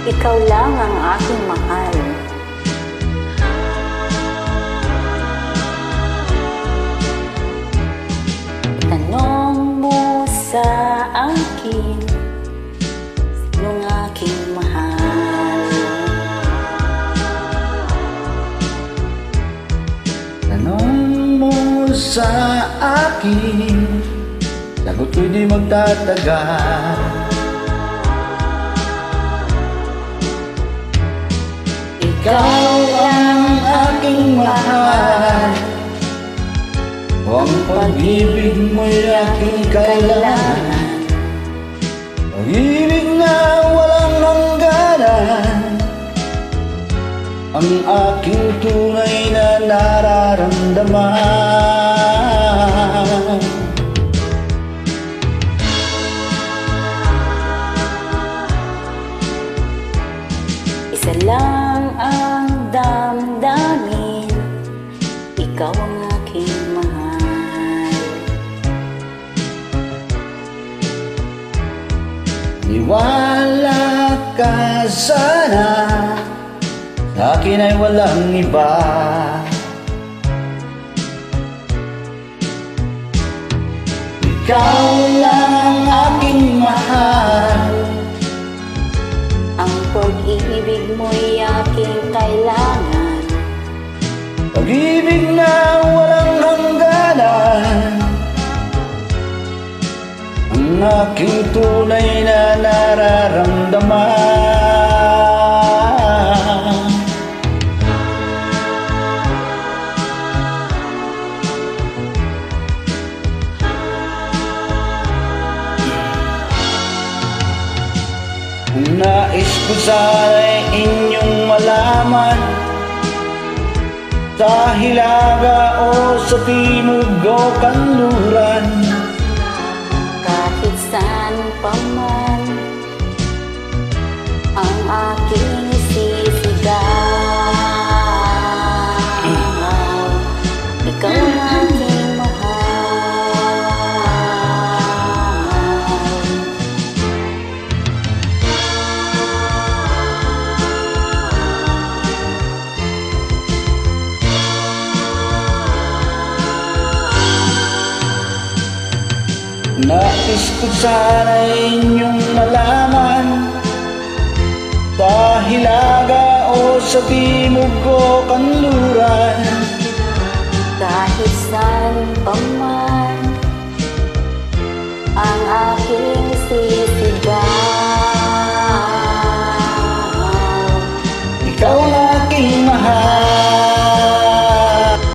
Ikaw lang ang aking mahal. Tanong mo sa akin, sinong aking mahal? Tanong mo sa akin, sagot ko'y di magtatagal. Ikaw ang aking mahal, ang pag-ibig mo'y aking kailangan. Pag-ibig na walang hangganan, ang aking tunay na nararamdaman. Isa lang ang damdamin, ikaw ang aking mahal. Niwala ka sana, sa akin ay walang iba. Ikaw lang ang aking mahal, Ang pag-ibig mo'y aking kailangan. pag-ibig na walang hangganan, ang aking tunay na nararamdaman. Nais ko sana'y inyong malaman, sa hilaga o sa timog o kanluran, Kahit saan pa man ang aking sisigaw, ikaw ang aking mahal. Nais ko sana'y inyong malaman, sa hilaga o sa timog o kanluran, Kahit saan pa man ang aking